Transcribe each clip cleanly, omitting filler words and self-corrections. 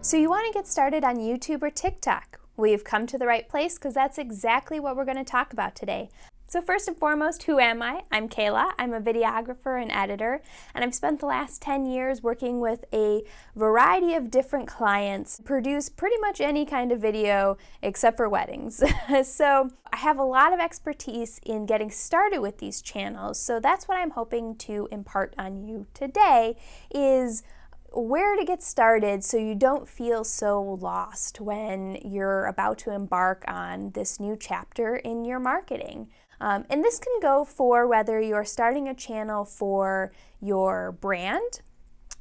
So you want to get started on YouTube or TikTok? Well, you've come to the right place because that's exactly what we're going to talk about today. So first and foremost, who am I? I'm Kayla. I'm a videographer and editor, and I've spent the last 10 years working with a variety of different clients, produce pretty much any kind of video except for weddings. So I have a lot of expertise in getting started with these channels, so that's what I'm hoping to impart on you today is where to get started so you don't feel so lost when you're about to embark on this new chapter in your marketing. And this can go for whether you're starting a channel for your brand,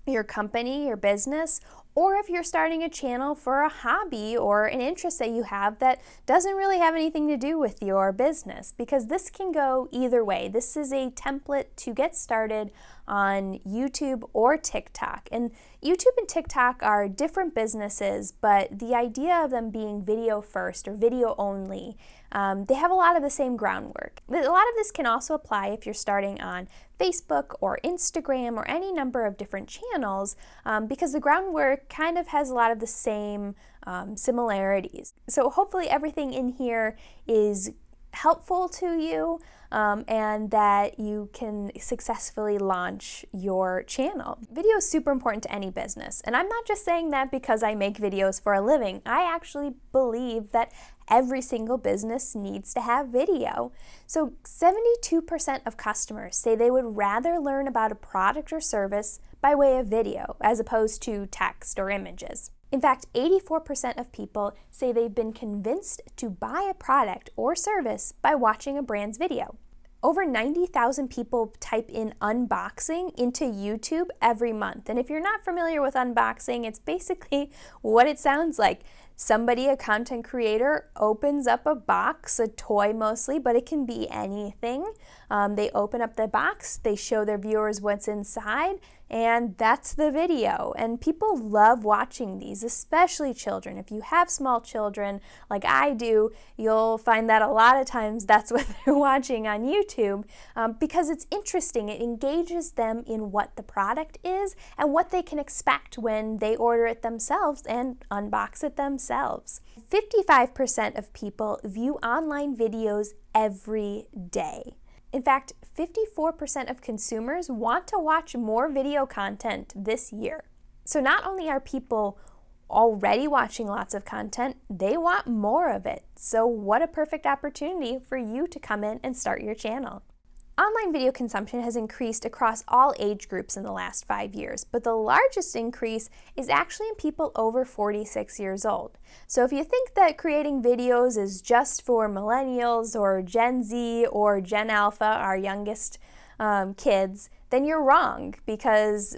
your company, your business, or if you're starting a channel for a hobby or an interest that you have that doesn't really have anything to do with your business, because this can go either way. This is a template to get started on YouTube or TikTok. And YouTube and TikTok are different businesses, but the idea of them being video first or video only, they have a lot of the same groundwork. A lot of this can also apply if you're starting on Facebook or Instagram or any number of different channels, because the groundwork kind of has a lot of the same similarities. So hopefully everything in here is helpful to you and that you can successfully launch your channel. Video is super important to any business, and I'm not just saying that because I make videos for a living. I actually believe that every single business needs to have video. So 72% of customers say they would rather learn about a product or service by way of video as opposed to text or images. In fact, 84% of people say they've been convinced to buy a product or service by watching a brand's video. Over 90,000 people type in unboxing into YouTube every month. And if you're not familiar with unboxing, it's basically what it sounds like. Somebody, a content creator, opens up a box, a toy mostly, but it can be anything. They open up the box, they show their viewers what's inside, and that's the video. And people love watching these, especially children. If you have small children like I do, you'll find that a lot of times that's what they're watching on YouTube because it's interesting. It engages them in what the product is and what they can expect when they order it themselves and unbox it themselves. 55% of people view online videos every day. In fact, 54% of consumers want to watch more video content this year. So not only are people already watching lots of content, they want more of it. So what a perfect opportunity for you to come in and start your channel. Online video consumption has increased across all age groups in the last 5 years, but the largest increase is actually in people over 46 years old. So if you think that creating videos is just for millennials or Gen Z or Gen Alpha, our youngest kids, then you're wrong, because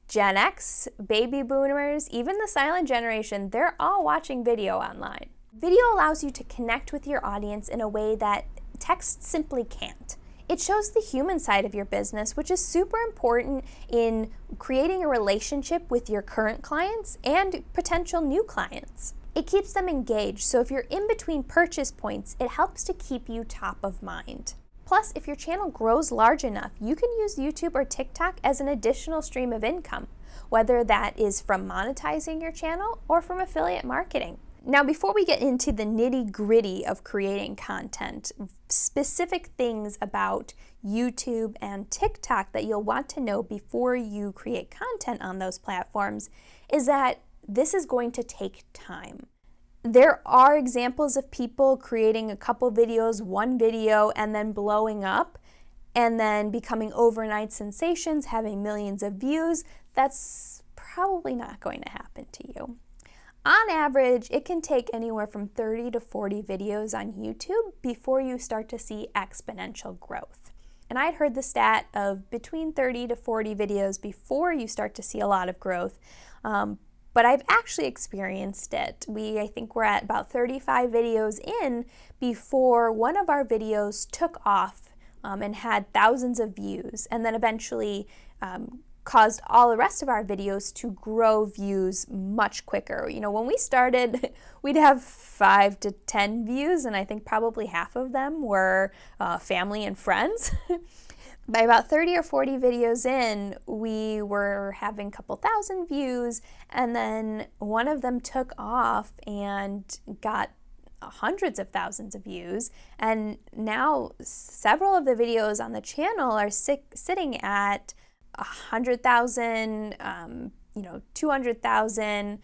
Gen X, baby boomers, even the silent generation, they're all watching video online. Video allows you to connect with your audience in a way that text simply can't. It shows the human side of your business, which is super important in creating a relationship with your current clients and potential new clients. It keeps them engaged, so if you're in between purchase points, it helps to keep you top of mind. Plus, if your channel grows large enough, you can use YouTube or TikTok as an additional stream of income, whether that is from monetizing your channel or from affiliate marketing. Now, before we get into the nitty-gritty of creating content, specific things about YouTube and TikTok that you'll want to know before you create content on those platforms is that this is going to take time. There are examples of people creating a couple videos, one video, and then blowing up, and then becoming overnight sensations, having millions of views. That's probably not going to happen to you. On average, it can take anywhere from 30 to 40 videos on YouTube before you start to see exponential growth. And I'd heard the stat of between 30 to 40 videos before you start to see a lot of growth, but I've actually experienced it. I think we're at about 35 videos in before one of our videos took off and had thousands of views, and then eventually caused all the rest of our videos to grow views much quicker. You know, when we started, we'd have 5 to 10 views, and I think probably half of them were family and friends. By about 30 or 40 videos in, we were having a couple thousand views, and then one of them took off and got hundreds of thousands of views, and now several of the videos on the channel are sitting at 100,000, 200,000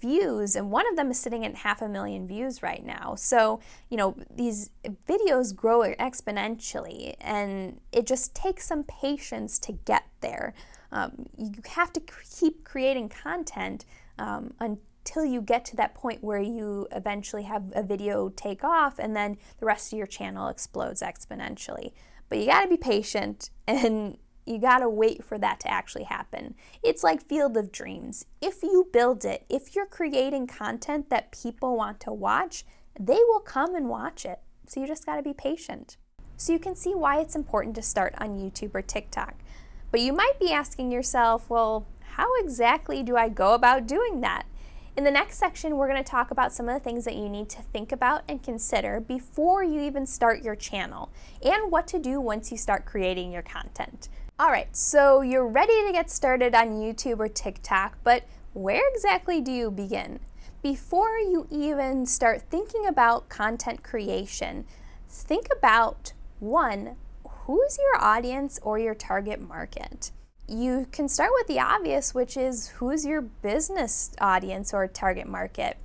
views, and one of them is sitting at 500,000 views right now. So, these videos grow exponentially, and it just takes some patience to get there. You have to keep creating content until you get to that point where you eventually have a video take off, and then the rest of your channel explodes exponentially. But you gotta be patient, and you gotta wait for that to actually happen. It's like Field of Dreams. If you build it, if you're creating content that people want to watch, they will come and watch it. So you just gotta be patient. So you can see why it's important to start on YouTube or TikTok. But you might be asking yourself, well, how exactly do I go about doing that? In the next section, we're going to talk about some of the things that you need to think about and consider before you even start your channel, and what to do once you start creating your content. All right, so you're ready to get started on YouTube or TikTok, but where exactly do you begin? Before you even start thinking about content creation, think about, one, who's your audience or your target market? You can start with the obvious, which is who's your business audience or target market.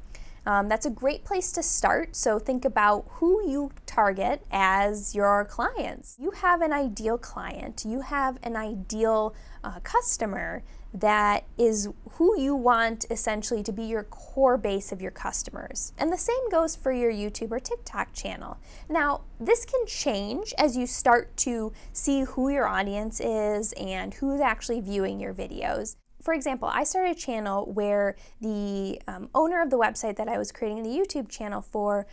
That's a great place to start. So think about who you target as your clients. You have an ideal client. You have an ideal customer that is who you want essentially to be your core base of your customers. And the same goes for your YouTube or TikTok channel. Now, this can change as you start to see who your audience is and who's actually viewing your videos. For example, I started a channel where the owner of the website that I was creating the YouTube channel for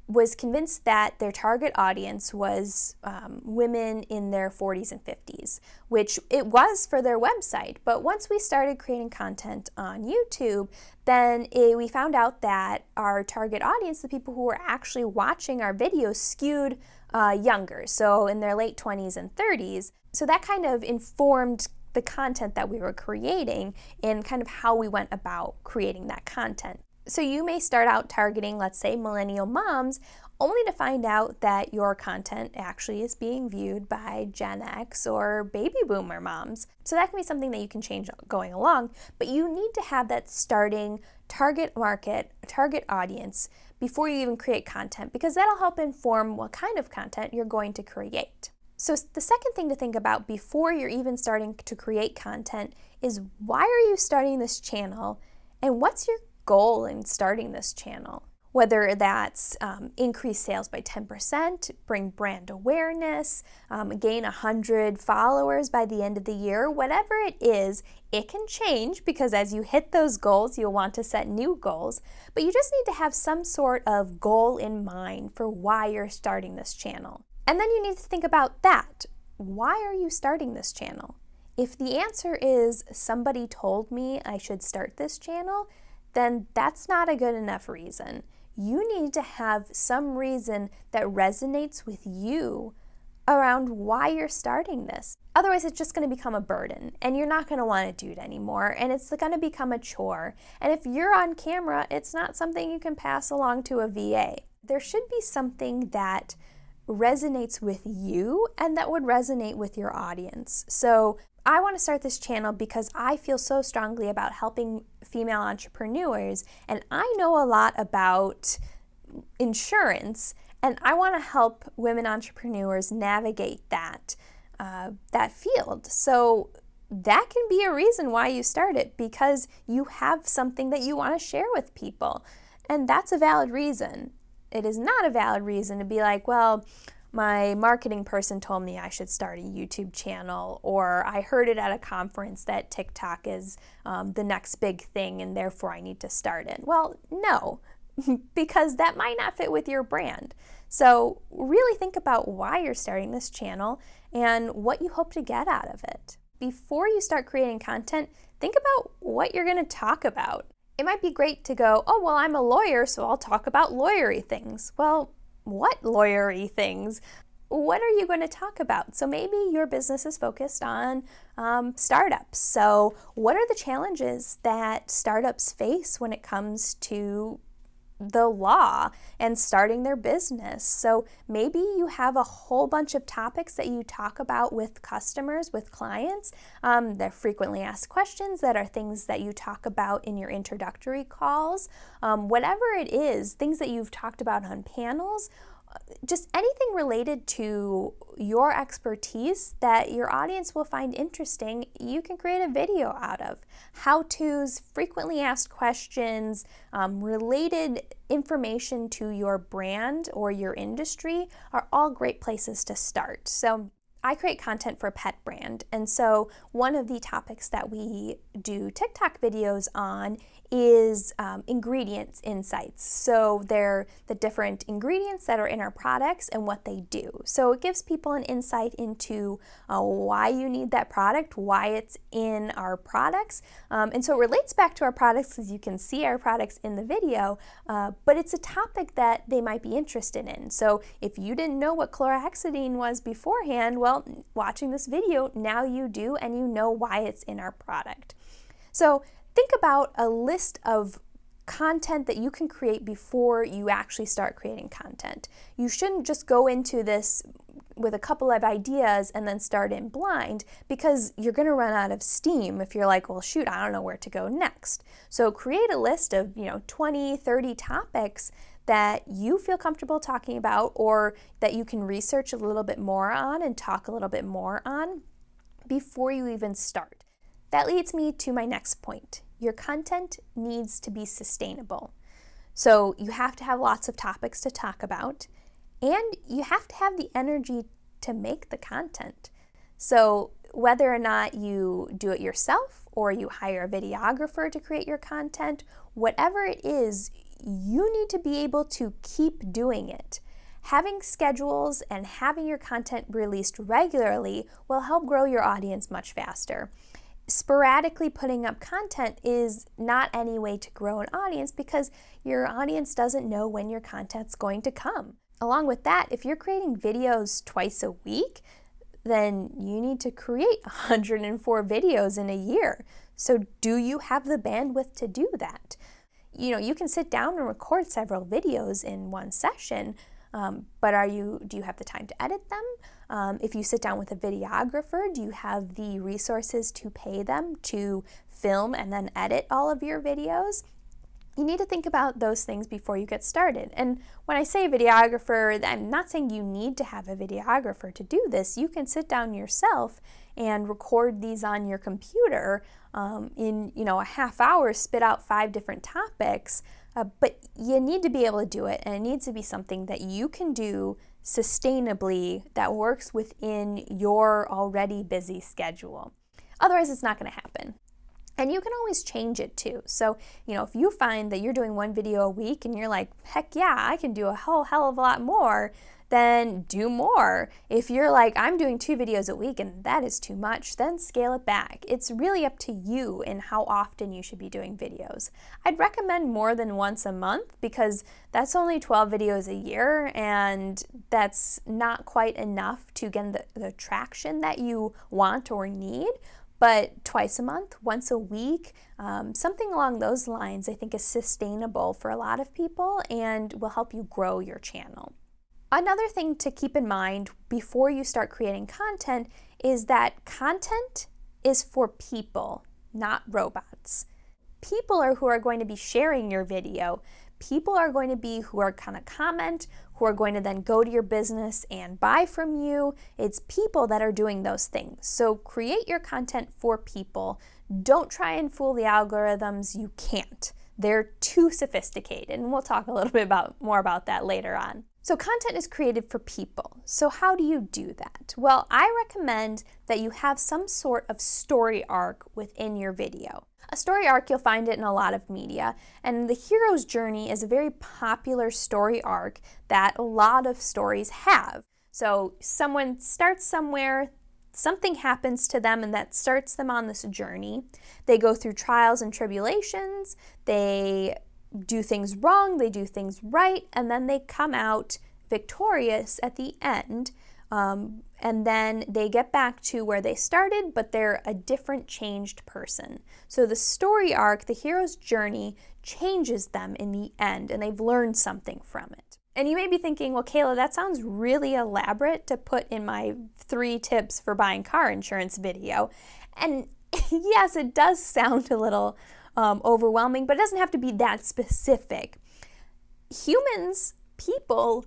was convinced that their target audience was women in their 40s and 50s, which it was for their website. But once we started creating content on YouTube, then we found out that our target audience, the people who were actually watching our videos, skewed younger, so in their late 20s and 30s. So that kind of informed the content that we were creating and kind of how we went about creating that content. So you may start out targeting, let's say, millennial moms, only to find out that your content actually is being viewed by Gen X or baby boomer moms. So that can be something that you can change going along, but you need to have that starting target market, target audience before you even create content, because that'll help inform what kind of content you're going to create. So the second thing to think about before you're even starting to create content is, why are you starting this channel, and what's your goal in starting this channel? Whether that's increase sales by 10%, bring brand awareness, gain 100 followers by the end of the year, whatever it is, it can change, because as you hit those goals, you'll want to set new goals. But you just need to have some sort of goal in mind for why you're starting this channel. And then you need to think about that. Why are you starting this channel? If the answer is, somebody told me I should start this channel, then that's not a good enough reason. You need to have some reason that resonates with you around why you're starting this. Otherwise, it's just going to become a burden, and you're not going to want to do it anymore, and it's going to become a chore. And if you're on camera, it's not something you can pass along to a VA. There should be something that resonates with you and that would resonate with your audience. So I want to start this channel because I feel so strongly about helping female entrepreneurs, and I know a lot about insurance, and I want to help women entrepreneurs navigate that field. So that can be a reason why you start it, because you have something that you want to share with people, and that's a valid reason. It is not a valid reason to be like, well, my marketing person told me I should start a YouTube channel, or I heard it at a conference that TikTok is the next big thing and therefore I need to start it. Well, no, because that might not fit with your brand. So really think about why you're starting this channel and what you hope to get out of it. Before you start creating content, think about what you're going to talk about. It might be great to go, oh, well, I'm a lawyer, so I'll talk about lawyery things. Well, what lawyery things? what are you going to talk about? So maybe your business is focused on startups. So what are the challenges that startups face when it comes to the law and starting their business? So maybe you have a whole bunch of topics that you talk about with customers, with clients. They're frequently asked questions that are things that you talk about in your introductory calls. Whatever it is, things that you've talked about on panels, just anything related to your expertise that your audience will find interesting, you can create a video out of. How-tos, frequently asked questions, related information to your brand or your industry are all great places to start. So I create content for a pet brand, and so one of the topics that we do TikTok videos on is ingredients insights. So they're the different ingredients that are in our products and what they do. So it gives people an insight into why you need that product, why it's in our products. And so it relates back to our products, as you can see our products in the video, but it's a topic that they might be interested in. So if you didn't know what chlorhexidine was beforehand, well, watching this video, now you do, and you know why it's in our product. So think about a list of content that you can create before you actually start creating content. You shouldn't just go into this with a couple of ideas and then start in blind, because you're going to run out of steam if you're like, well, shoot, I don't know where to go next. So create a list of 20, 30 topics that you feel comfortable talking about, or that you can research a little bit more on and talk a little bit more on before you even start. That leads me to my next point. Your content needs to be sustainable. So you have to have lots of topics to talk about, and you have to have the energy to make the content. So whether or not you do it yourself or you hire a videographer to create your content, whatever it is, you need to be able to keep doing it. Having schedules and having your content released regularly will help grow your audience much faster. Sporadically putting up content is not any way to grow an audience, because your audience doesn't know when your content's going to come. Along with that, if you're creating videos twice a week, then you need to create 104 videos in a year. So do you have the bandwidth to do that? You can sit down and record several videos in one session, but do you have the time to edit them? If you sit down with a videographer, do you have the resources to pay them to film and then edit all of your videos? You need to think about those things before you get started. And when I say videographer, I'm not saying you need to have a videographer to do this. You can sit down yourself and record these on your computer in a half hour, spit out 5 different topics. But you need to be able to do it, and it needs to be something that you can do sustainably that works within your already busy schedule. Otherwise, it's not going to happen. And you can always change it too. So, if you find that you're doing 1 video a week and you're like, heck yeah, I can do a whole hell of a lot more, then do more. If you're like, I'm doing 2 videos a week and that is too much, then scale it back. It's really up to you in how often you should be doing videos. I'd recommend more than once a month, because that's only 12 videos a year, and that's not quite enough to get the traction that you want or need. But twice a month, once a week, something along those lines I think is sustainable for a lot of people and will help you grow your channel. Another thing to keep in mind before you start creating content is that content is for people, not robots. People are who are going to be sharing your video. People are going to be who are going to comment, who are going to then go to your business and buy from you. It's people that are doing those things. So create your content for people. Don't try and fool the algorithms. You can't. They're too sophisticated, and we'll talk a little bit more about that later on. So content is created for people. So how do you do that? Well, I recommend that you have some sort of story arc within your video. A story arc, you'll find it in a lot of media, and the hero's journey is a very popular story arc that a lot of stories have. So someone starts somewhere, something happens to them, and that starts them on this journey. They go through trials and tribulations, they do things wrong, they do things right, and then they come out victorious at the end, and then they get back to where they started, but they're a different, changed person. So the story arc, the hero's journey, changes them in the end, and they've learned something from it. And you may be thinking, well, Kayla, that sounds really elaborate to put in my 3 tips for buying car insurance video. And yes, it does sound a little overwhelming, but it doesn't have to be that specific. Humans, people,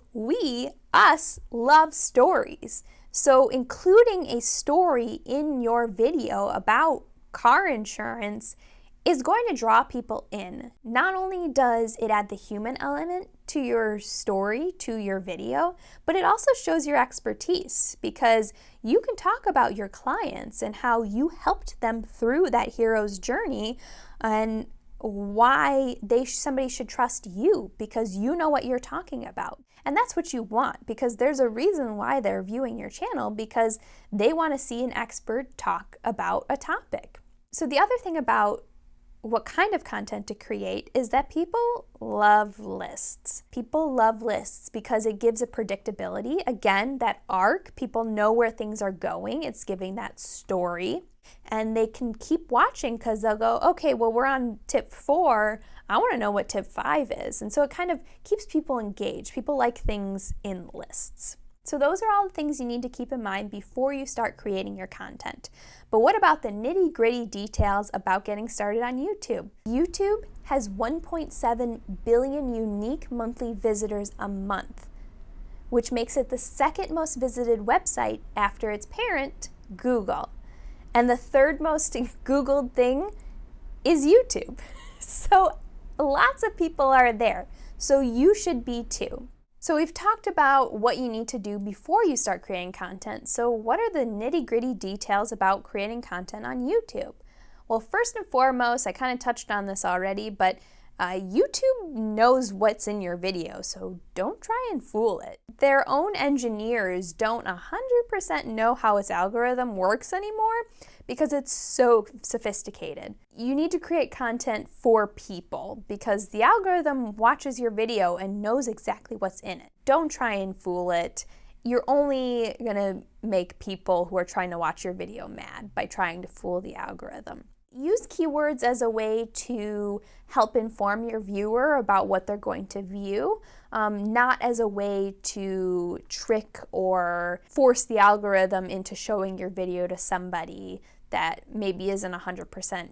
us love stories. So including a story in your video about car insurance is going to draw people in. Not only does it add the human element to your story, to your video, but it also shows your expertise, because you can talk about your clients and how you helped them through that hero's journey and why somebody should trust you, because you know what you're talking about. And that's what you want, because there's a reason why they're viewing your channel, because they want to see an expert talk about a topic. So the other thing about what kind of content to create is that people love lists. People love lists because it gives a predictability. Again, that arc, people know where things are going. It's giving that story. And they can keep watching because they'll go, okay, well, we're on tip 4. I want to know what tip 5 is. And so it kind of keeps people engaged. People like things in lists. So those are all the things you need to keep in mind before you start creating your content. But what about the nitty-gritty details about getting started on YouTube? YouTube has 1.7 billion unique monthly visitors a month, which makes it the second most visited website after its parent, Google. And the third most Googled thing is YouTube. So lots of people are there. So you should be too. So we've talked about what you need to do before you start creating content. So what are the nitty-gritty details about creating content on YouTube? Well, first and foremost, I kind of touched on this already, but YouTube knows what's in your video, so don't try and fool it. Their own engineers don't 100% know how its algorithm works anymore because it's so sophisticated. You need to create content for people because the algorithm watches your video and knows exactly what's in it. Don't try and fool it. You're only gonna make people who are trying to watch your video mad by trying to fool the algorithm. Use keywords as a way to help inform your viewer about what they're going to view, not as a way to trick or force the algorithm into showing your video to somebody that maybe isn't 100%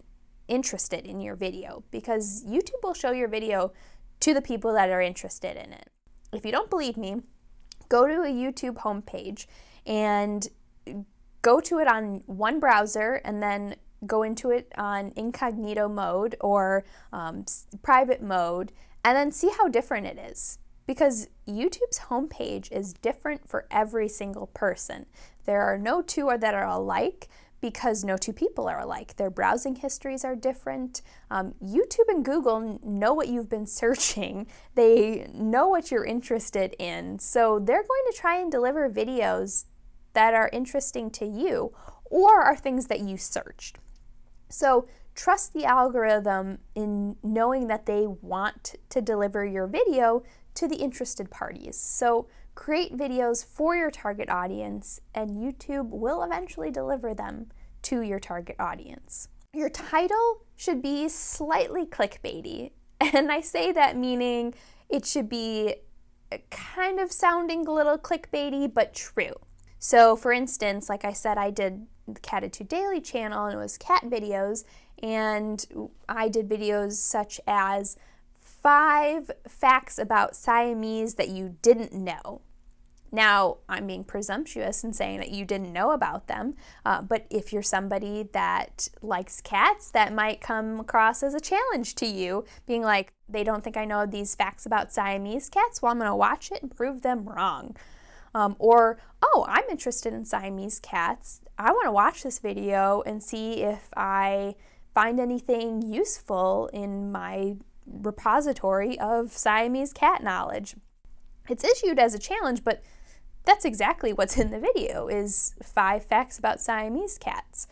interested in your video, because YouTube will show your video to the people that are interested in it. If you don't believe me, go to a YouTube homepage and go to it on one browser and then go into it on incognito mode or private mode, and then see how different it is. Because YouTube's homepage is different for every single person. There are no two that are alike because no two people are alike. Their browsing histories are different. YouTube and Google know what you've been searching. They know what you're interested in. So they're going to try and deliver videos that are interesting to you or are things that you searched. So trust the algorithm in knowing that they want to deliver your video to the interested parties. So create videos for your target audience, and YouTube will eventually deliver them to your target audience. Your title should be slightly clickbaity, and I say that meaning it should be kind of sounding a little clickbaity, but true. So for instance, like I said, I did the Catitude Daily channel and it was cat videos, and I did videos such as 5 facts about Siamese that you didn't know. Now, I'm being presumptuous in saying that you didn't know about them, but if you're somebody that likes cats, that might come across as a challenge to you, being like, they don't think I know these facts about Siamese cats, well, I'm going to watch it and prove them wrong. Or, oh, I'm interested in Siamese cats. I want to watch this video and see if I find anything useful in my repository of Siamese cat knowledge. It's issued as a challenge, but that's exactly what's in the video, is 5 facts about Siamese cats.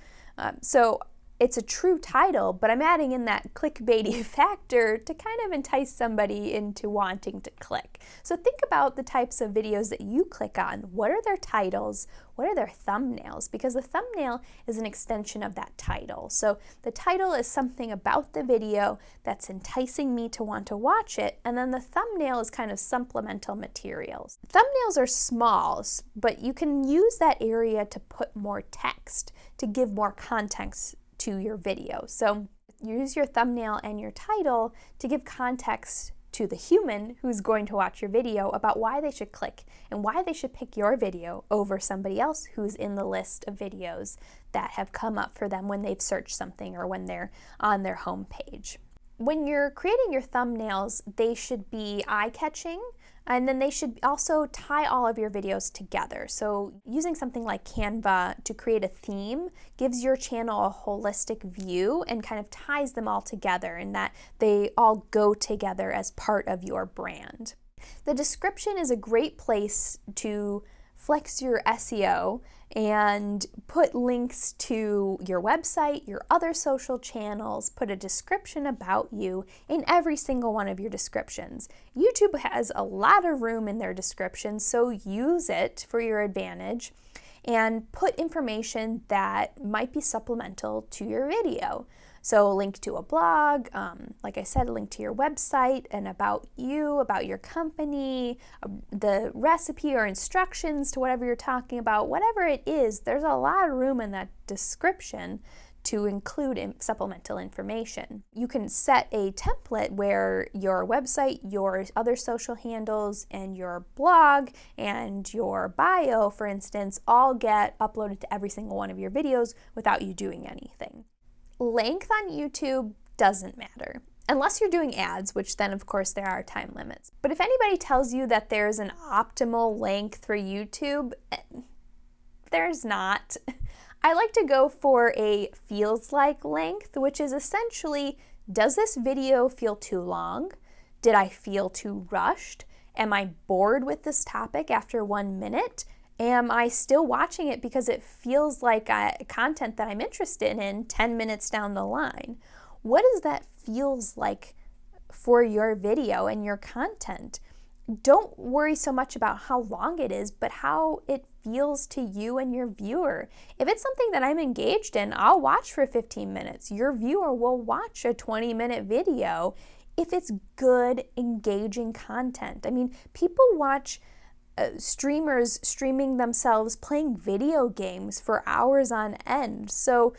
So it's a true title, but I'm adding in that clickbaity factor to kind of entice somebody into wanting to click. So think about the types of videos that you click on. What are their titles? What are their thumbnails? Because the thumbnail is an extension of that title. So the title is something about the video that's enticing me to want to watch it, and then the thumbnail is kind of supplemental materials. Thumbnails are small, but you can use that area to put more text, to give more context to your video. So use your thumbnail and your title to give context to the human who's going to watch your video about why they should click and why they should pick your video over somebody else who's in the list of videos that have come up for them when they've searched something or when they're on their home page. When you're creating your thumbnails, they should be eye-catching, and then they should also tie all of your videos together. So using something like Canva to create a theme gives your channel a holistic view and kind of ties them all together, and that they all go together as part of your brand. The description is a great place to flex your SEO and put links to your website, your other social channels, put a description about you in every single one of your descriptions. YouTube has a lot of room in their descriptions, so use it for your advantage and put information that might be supplemental to your video. So a link to a blog, like I said, a link to your website, and about you, about your company, the recipe or instructions to whatever you're talking about, whatever it is, there's a lot of room in that description to include supplemental information. You can set a template where your website, your other social handles, and your blog and your bio, for instance, all get uploaded to every single one of your videos without you doing anything. Length on YouTube doesn't matter, unless you're doing ads, which then of course there are time limits. But if anybody tells you that there's an optimal length for YouTube, there's not. I like to go for a feels like length, which is essentially, does this video feel too long? Did I feel too rushed? Am I bored with this topic after 1 minute? Am I still watching it because it feels like content that I'm interested in 10 minutes down the line? What does that feels like for your video and your content? Don't worry so much about how long it is, but how it feels to you and your viewer. If it's something that I'm engaged in, I'll watch for 15 minutes. Your viewer will watch a 20-minute video if it's good, engaging content. I mean, people watch streamers streaming themselves playing video games for hours on end. So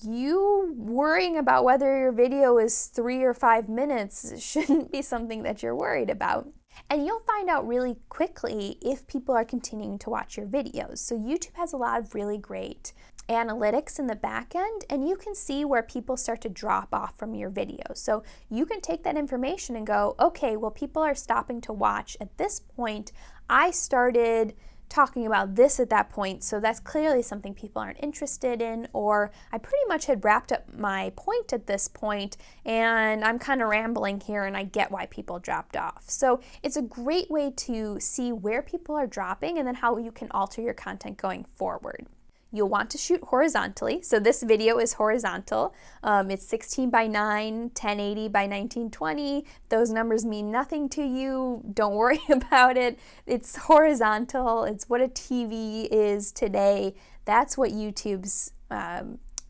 you worrying about whether your video is 3 or 5 minutes shouldn't be something that you're worried about. And you'll find out really quickly if people are continuing to watch your videos. So YouTube has a lot of really great analytics in the back end, and you can see where people start to drop off from your videos. So you can take that information and go, okay, well, people are stopping to watch at this point. I started talking about this at that point, so that's clearly something people aren't interested in, or I pretty much had wrapped up my point at this point and I'm kind of rambling here and I get why people dropped off. So it's a great way to see where people are dropping and then how you can alter your content going forward. You'll want to shoot horizontally. So this video is horizontal. It's 16 by 9, 1080 by 1920. Those numbers mean nothing to you. Don't worry about it. It's horizontal. It's what a TV is today. That's what YouTube's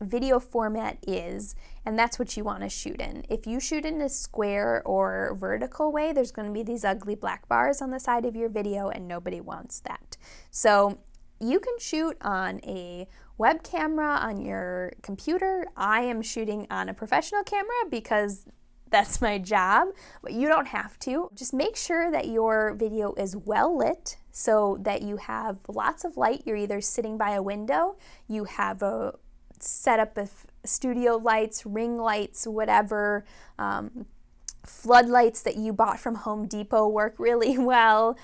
video format is, and that's what you want to shoot in. If you shoot in a square or vertical way, there's going to be these ugly black bars on the side of your video, and nobody wants that. So you can shoot on a web camera on your computer. I am shooting on a professional camera because that's my job, but you don't have to. Just make sure that your video is well lit so that you have lots of light. You're either sitting by a window, you have a setup of studio lights, ring lights, whatever. Floodlights that you bought from Home Depot work really well.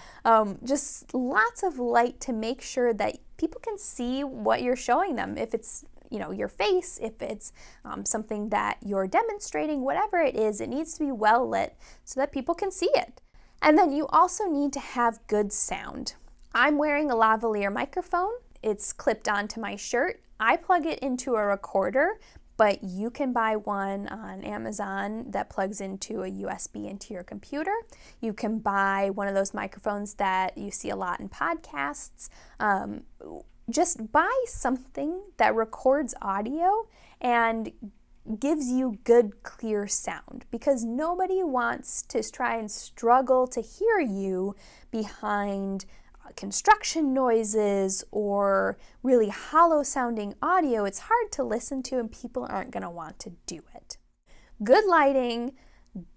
Just lots of light to make sure that people can see what you're showing them. If it's, your face, if it's something that you're demonstrating, whatever it is, it needs to be well lit so that people can see it. And then you also need to have good sound. I'm wearing a lavalier microphone. It's clipped onto my shirt. I plug it into a recorder, but you can buy one on Amazon that plugs into a USB into your computer. You can buy one of those microphones that you see a lot in podcasts. Just buy something that records audio and gives you good, clear sound, because nobody wants to try and struggle to hear you behind construction noises or really hollow sounding audio. It's hard to listen to and people aren't going to want to do it. Good lighting,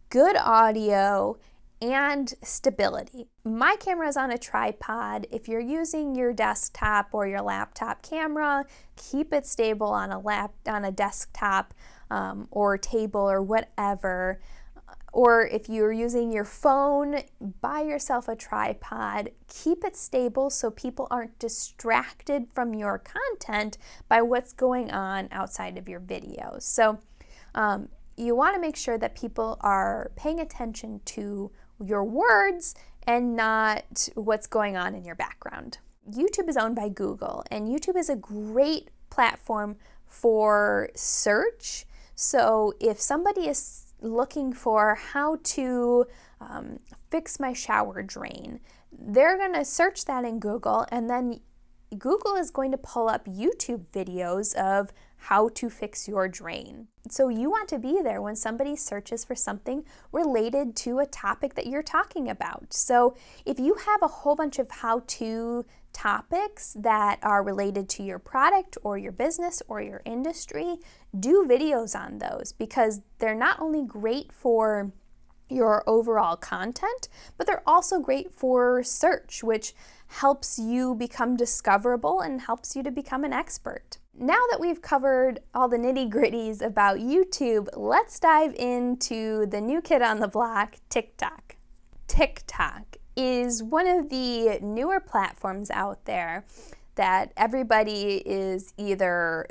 good audio, and stability. My camera is on a tripod. If you're using your desktop or your laptop camera, keep it stable on a desktop or table or whatever. Or if you're using your phone, buy yourself a tripod. Keep it stable so people aren't distracted from your content by what's going on outside of your videos. So you want to make sure that people are paying attention to your words and not what's going on in your background. YouTube is owned by Google, and YouTube is a great platform for search. So if somebody is looking for how to fix my shower drain, they're going to search that in Google, and then Google is going to pull up YouTube videos of how to fix your drain. So you want to be there when somebody searches for something related to a topic that you're talking about. So if you have a whole bunch of how-to topics that are related to your product or your business or your industry, do videos on those, because they're not only great for your overall content, but they're also great for search, which helps you become discoverable and helps you to become an expert. Now that we've covered all the nitty-gritties about YouTube, let's dive into the new kid on the block, TikTok. TikTok is one of the newer platforms out there that everybody is either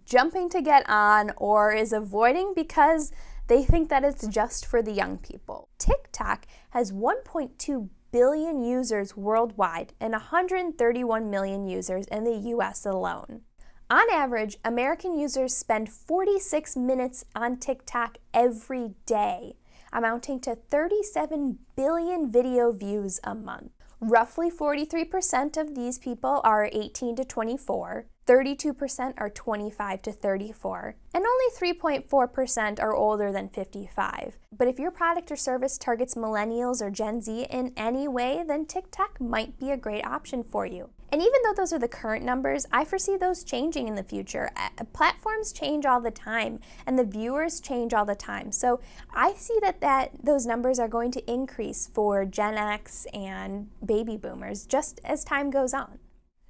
jumping to get on or is avoiding because they think that it's just for the young people. TikTok has 1.2 billion users worldwide and 131 million users in the US alone. On average, American users spend 46 minutes on TikTok every day, amounting to 37 billion video views a month. Roughly 43% of these people are 18 to 24, 32% are 25 to 34, and only 3.4% are older than 55. But if your product or service targets millennials or Gen Z in any way, then TikTok might be a great option for you. And even though those are the current numbers, I foresee those changing in the future. Platforms change all the time, and the viewers change all the time. So I see that those numbers are going to increase for Gen X and baby boomers just as time goes on.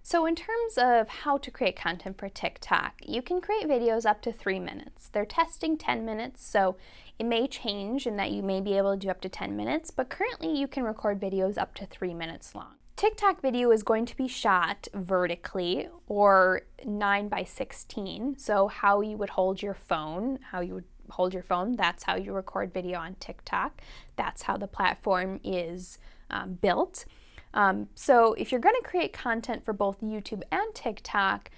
So in terms of how to create content for TikTok, you can create videos up to 3 minutes. They're testing 10 minutes, so it may change in that you may be able to do up to 10 minutes, but currently you can record videos up to 3 minutes long. TikTok video is going to be shot vertically or 9:16. So how you would hold your phone, that's how you record video on TikTok. That's how the platform is built. So if you're going to create content for both YouTube and TikTok,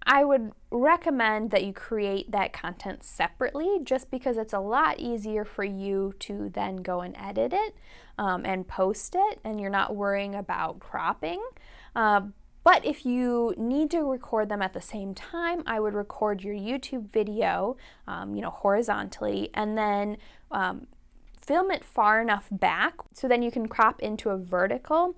I would recommend that you create that content separately, just because it's a lot easier for you to then go and edit it and post it, and you're not worrying about cropping. But if you need to record them at the same time, I would record your YouTube video, horizontally, and then film it far enough back so then you can crop into a vertical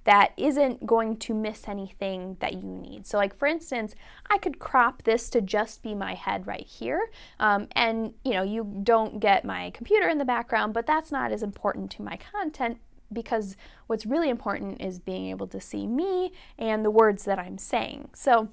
that isn't going to miss anything that you need. So like for instance, I could crop this to just be my head right here, and you don't get my computer in the background, but that's not as important to my content, because what's really important is being able to see me and the words that I'm saying. So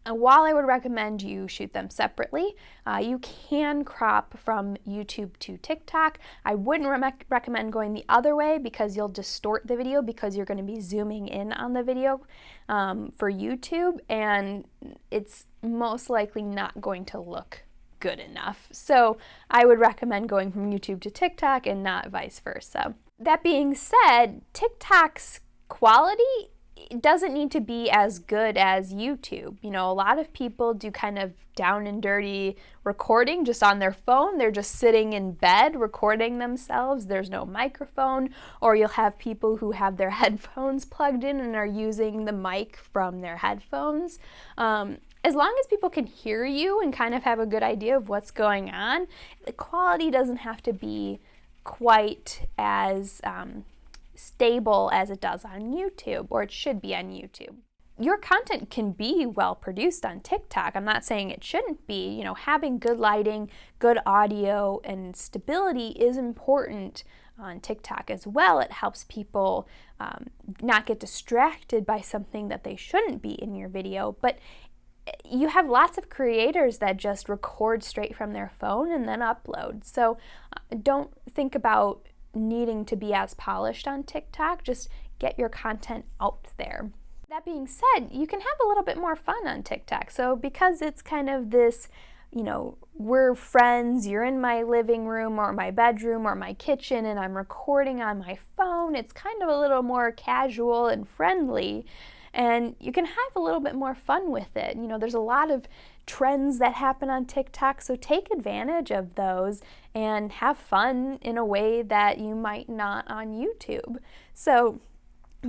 while I would recommend you shoot them separately, you can crop from YouTube to TikTok. I wouldn't recommend going the other way, because you'll distort the video, because you're going to be zooming in on the video for YouTube, and it's most likely not going to look good enough. So I would recommend going from YouTube to TikTok and not vice versa. That being said, TikTok's quality it doesn't need to be as good as YouTube. You know, a lot of people do kind of down and dirty recording just on their phone. They're just sitting in bed recording themselves. There's no microphone, or you'll have people who have their headphones plugged in and are using the mic from their headphones. As long as people can hear you and kind of have a good idea of what's going on, the quality doesn't have to be quite as stable as it does on YouTube, or it should be on YouTube. Your content can be well produced on TikTok. I'm not saying it shouldn't be. You know, having good lighting, good audio, and stability is important on TikTok as well. It helps people not get distracted by something that they shouldn't be in your video. But you have lots of creators that just record straight from their phone and then upload. So don't think about needing to be as polished on TikTok. Just get your content out there. That being said, you can have a little bit more fun on TikTok. So because it's kind of this, you know, we're friends, you're in my living room or my bedroom or my kitchen and I'm recording on my phone, it's kind of a little more casual and friendly. And you can have a little bit more fun with it. You know, there's a lot of trends that happen on TikTok, so take advantage of those and have fun in a way that you might not on YouTube. So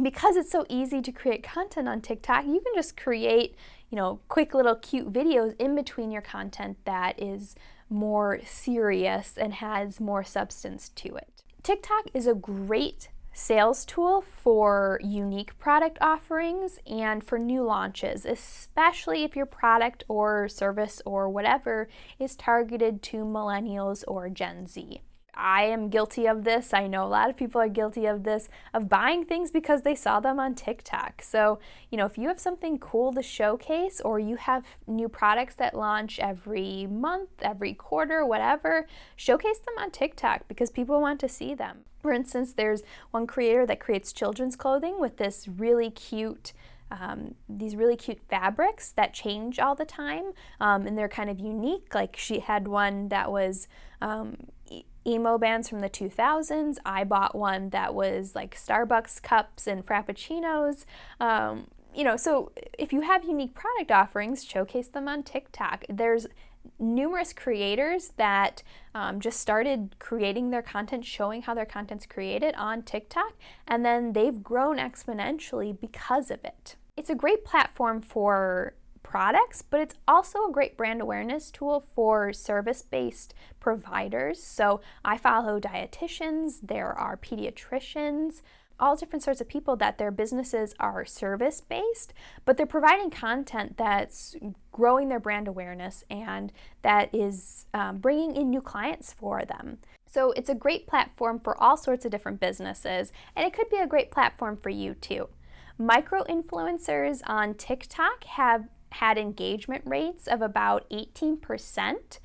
because it's so easy to create content on TikTok, you can just create, you know, quick little cute videos in between your content that is more serious and has more substance to it. TikTok is a great sales tool for unique product offerings and for new launches, especially if your product or service or whatever is targeted to millennials or Gen Z. I am guilty of this. I know a lot of people are guilty of this, of buying things because they saw them on TikTok. So, you know, if you have something cool to showcase or you have new products that launch every month, every quarter, whatever, showcase them on TikTok because people want to see them. For instance, there's one creator that creates children's clothing with this really cute these really cute fabrics that change all the time, and they're kind of unique. Like she had one that was emo bands from the 2000s. I bought one that was like Starbucks cups and frappuccinos. You know, so if you have unique product offerings, showcase them on TikTok. There's numerous creators that just started creating their content, showing how their content's created on TikTok, and then they've grown exponentially because of it. It's a great platform for products, but it's also a great brand awareness tool for service-based providers. So I follow dietitians, there are pediatricians, all different sorts of people that their businesses are service-based, but they're providing content that's growing their brand awareness and that is bringing in new clients for them. So it's a great platform for all sorts of different businesses, and it could be a great platform for you too. Micro-influencers on TikTok have had engagement rates of about 18%,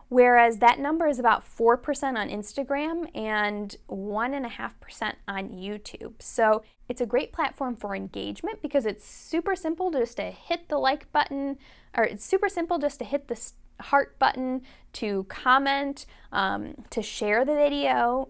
whereas that number is about 4% on Instagram and 1.5% on YouTube. So it's a great platform for engagement because it's super simple just to hit the like button, or it's super simple just to hit the heart button, to comment, to share the video.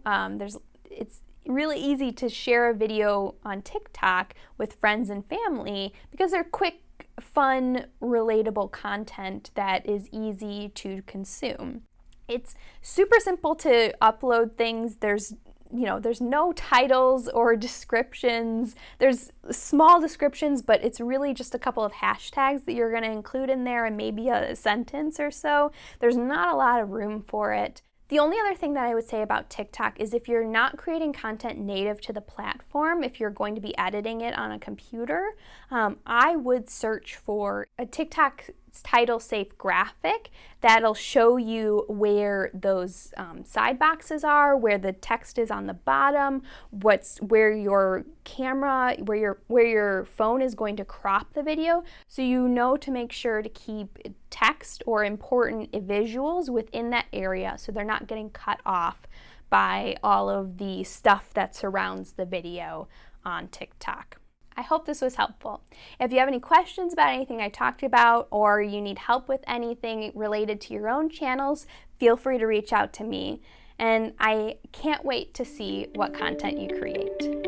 It's really easy to share a video on TikTok with friends and family because they're quick, fun, relatable content that is easy to consume. It's super simple to upload things. There's no titles or descriptions. There's small descriptions, but it's really just a couple of hashtags that you're going to include in there and maybe a sentence or so. There's not a lot of room for it. The only other thing that I would say about TikTok is if you're not creating content native to the platform, if you're going to be editing it on a computer, I would search for a TikTok title safe graphic that'll show you where those side boxes are, where the text is on the bottom, where your camera, where your phone is going to crop the video, so you know to make sure to keep text or important visuals within that area so they're not getting cut off by all of the stuff that surrounds the video on TikTok. I hope this was helpful. If you have any questions about anything I talked about, or you need help with anything related to your own channels, feel free to reach out to me. And I can't wait to see what content you create.